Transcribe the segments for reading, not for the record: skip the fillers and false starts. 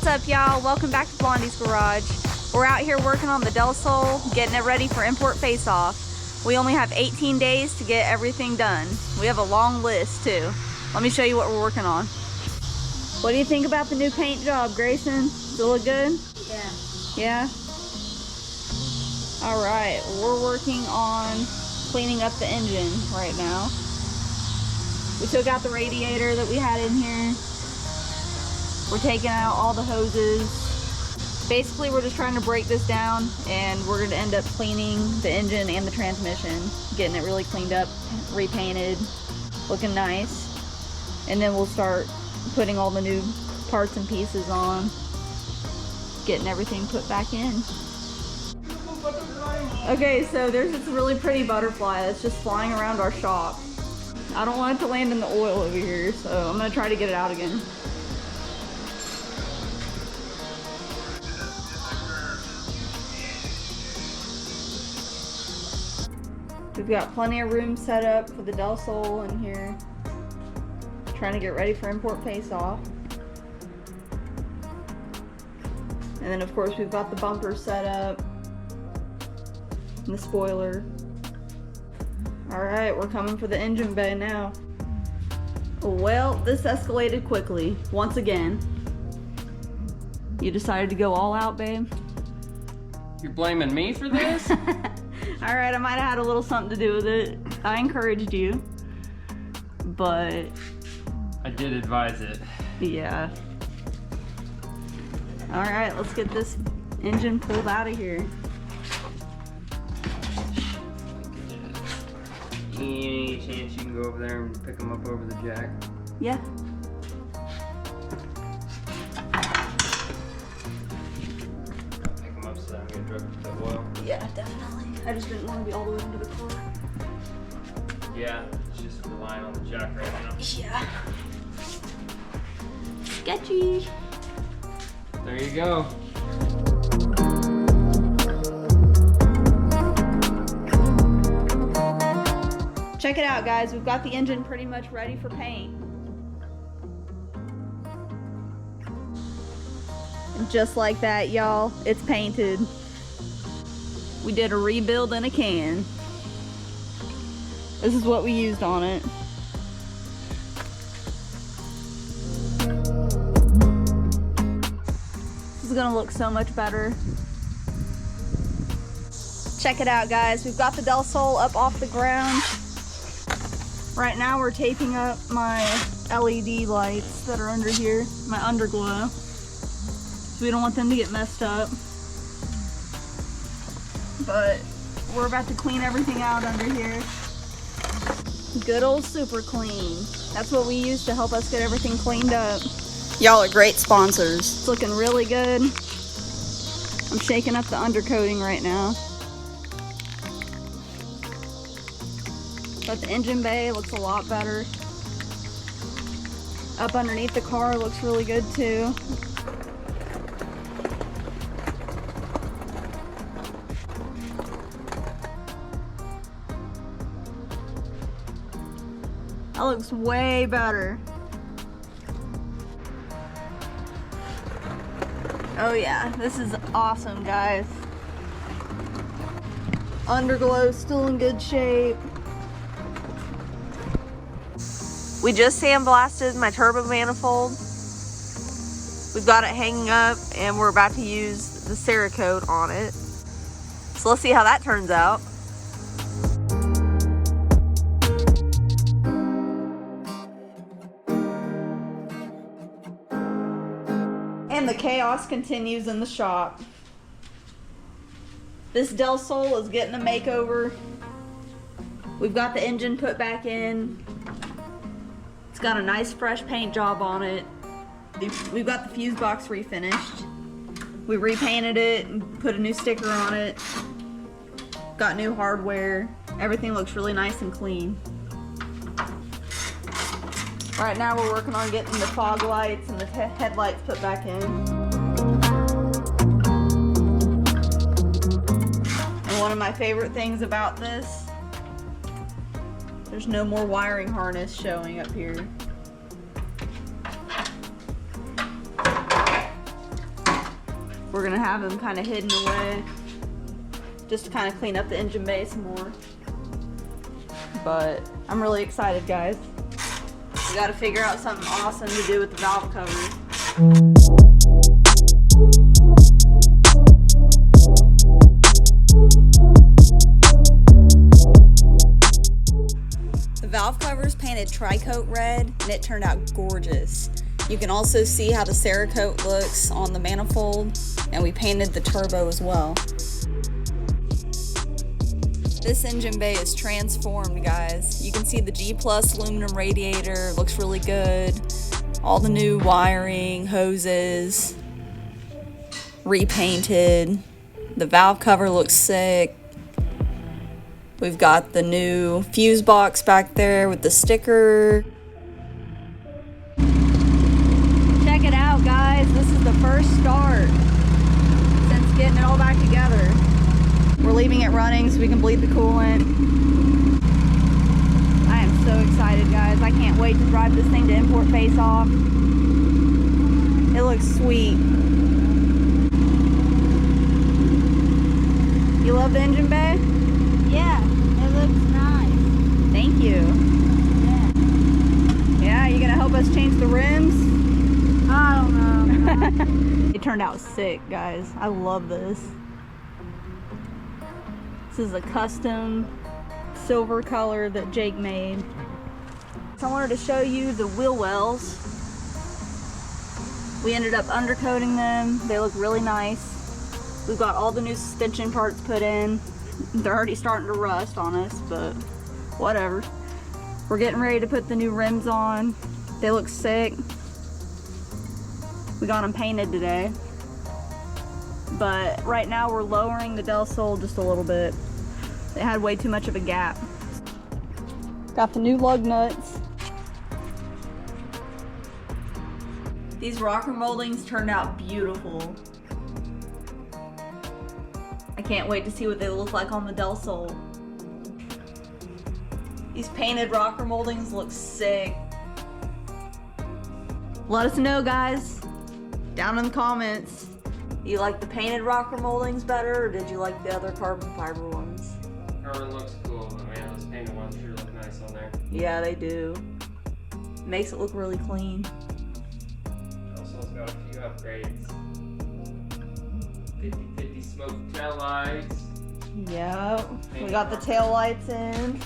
up, y'all? Welcome back to Blondie's Garage. We're out here working on the Del Sol, getting it ready for import face-off. We only have 18 days to get everything done. We have a long list too. Let me show you what we're working on. What do you think about the new paint job, Grayson? Does it look good? Yeah. Yeah? All right, we're working on cleaning up the engine right now. We took out the radiator that we had in here. We're taking out all the hoses. Basically, we're just trying to break this down, and we're going to end up cleaning the engine and the transmission, getting it really cleaned up, repainted, looking nice. And then we'll start putting all the new parts and pieces on, getting everything put back in. Okay, so there's this really pretty butterfly that's just flying around our shop. I don't want it to land in the oil over here, so I'm going to try to get it out again. We've got plenty of room set up for the Del Sol in here. Trying to get ready for import face-off. And then of course we've got the bumper set up. And the spoiler. Alright, we're coming for the engine bay now. Well, this escalated quickly, once again. You decided to go all out, babe? You're blaming me for this? Alright, I might have had a little something to do with it. I encouraged you. But I did advise it. yeah. Alright, let's get this engine pulled out of here. Any chance you can go over there and pick them up over the jack? Yeah. Pick them up so that I can get drugged with the oil? Yeah, definitely. I just didn't want to be all the way into the car. Yeah, it's just relying on the jack right now. Yeah. Sketchy. There you go. Check it out, guys. We've got the engine pretty much ready for paint. And just like that, y'all, it's painted. We did a rebuild in a can. This is what we used on it. This is gonna look so much better. Check it out, guys. We've got the Del Sol up off the ground. Right now we're taping up my LED lights that are under here, my underglow. So we don't want them to get messed up. But we're about to clean everything out under here. Good old Super Clean. That's what we use to help us get everything cleaned up. Y'all are great sponsors. It's looking really good. I'm shaking up the undercoating right now. But the engine bay looks a lot better. Up underneath the car looks really good too. That looks way better. Oh yeah, this is awesome, guys. Underglow still in good shape. We just sandblasted my turbo manifold. We've got it hanging up and we're about to use the Cerakote on it. So let's see how that turns out. And the chaos continues in the shop. This Del Sol is getting a makeover. We've got the engine put back in. It's got a nice fresh paint job on it. We've got the fuse box refinished. We repainted it and put a new sticker on it. Got new hardware. Everything looks really nice and clean. Right now we're working on getting the fog lights and the headlights put back in. And one of my favorite things about this, there's no more wiring harness showing up here. we're gonna have them kind of hidden away just to kind of clean up the engine bay some more. But I'm really excited, guys. We gotta figure out something awesome to do with the valve cover. The valve cover is painted tri-coat red and it turned out gorgeous. You can also see how the Cerakote looks on the manifold, and we painted the turbo as well. This engine bay is transformed, guys. You can see the G+ aluminum radiator, looks really good. All the new wiring, hoses, repainted. The valve cover looks sick. We've got the new fuse box back there with the sticker. Check it out, guys. This is the first start since getting it all back together. We're leaving it running so we can bleed the coolant. I am so excited, guys. I can't wait to drive this thing to import face off. It looks sweet. You love the engine bay? Yeah, it looks nice. Thank you. Yeah, you gonna help us change the rims? I don't know. It turned out sick, guys. I love this. This is a custom silver color that Jake made. So I wanted to show you the wheel wells. We ended up undercoating them. They look really nice. We've got all the new suspension parts put in. They're already starting to rust on us, but whatever. We're getting ready to put the new rims on. They look sick. We got them painted today. But right now we're lowering the Del Sol just a little bit. They had way too much of a gap. Got the new lug nuts. These rocker moldings turned out beautiful. I can't wait to see what they look like on the Del Sol. These painted rocker moldings look sick. Let us know, guys, down in the comments. You like the painted rocker moldings better, or did you like the other carbon fiber ones? Carbon looks cool, but man, those painted ones sure look nice on there. Yeah, they do. Makes it look really clean. Also, it's got a few upgrades. 50/50 smoke tail lights. Yep. We got the tail lights in.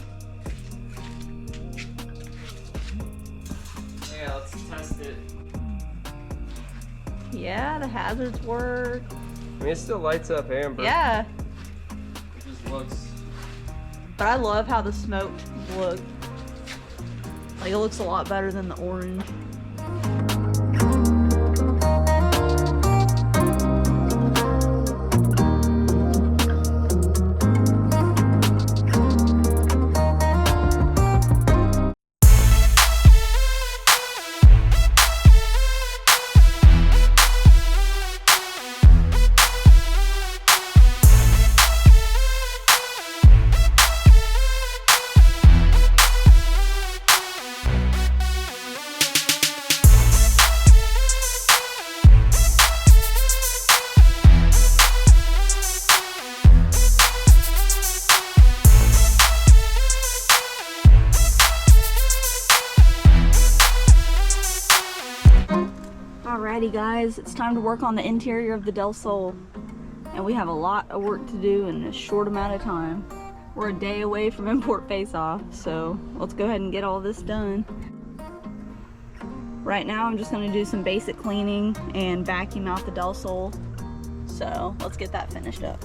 Yeah, let's test it. Yeah, the hazards work. I mean, it still lights up amber. Yeah. It just looks. But I love how the smoked look. Like, it looks a lot better than the orange. Alrighty guys, it's time to work on the interior of the Del Sol. And we have a lot of work to do in a short amount of time. We're a day away from import face-off, so let's go ahead and get all this done. Right now I'm just going to do some basic cleaning and vacuum out the Del Sol. So let's get that finished up.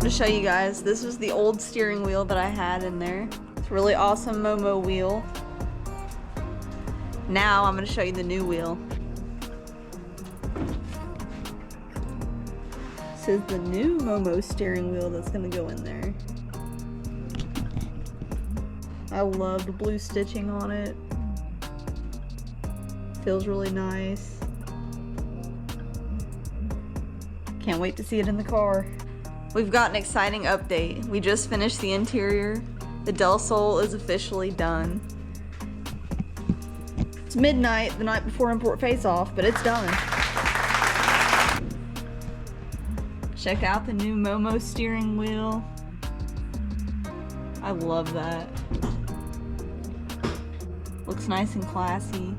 Show you guys, this was the old steering wheel that I had in there. It's a really awesome Momo wheel. Now I'm going to show you the new wheel. This is the new Momo steering wheel that's gonna go in there. I love the blue stitching on it. Feels really nice. Can't wait to see it in the car. We've got an exciting update. We just finished the interior. The Del Sol is officially done. It's midnight, the night before import face-off, but it's done. Check out the new Momo steering wheel. I love that. Looks nice and classy.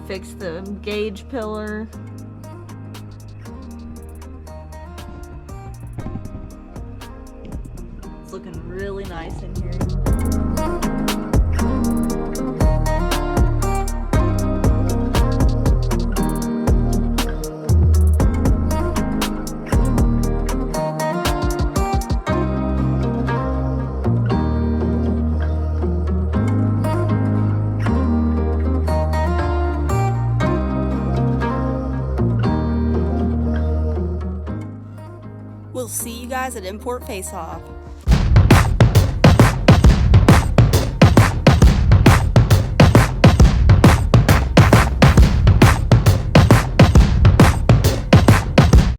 Fix the gauge pillar. It's looking really nice in here. We'll see you guys at Import Face Off.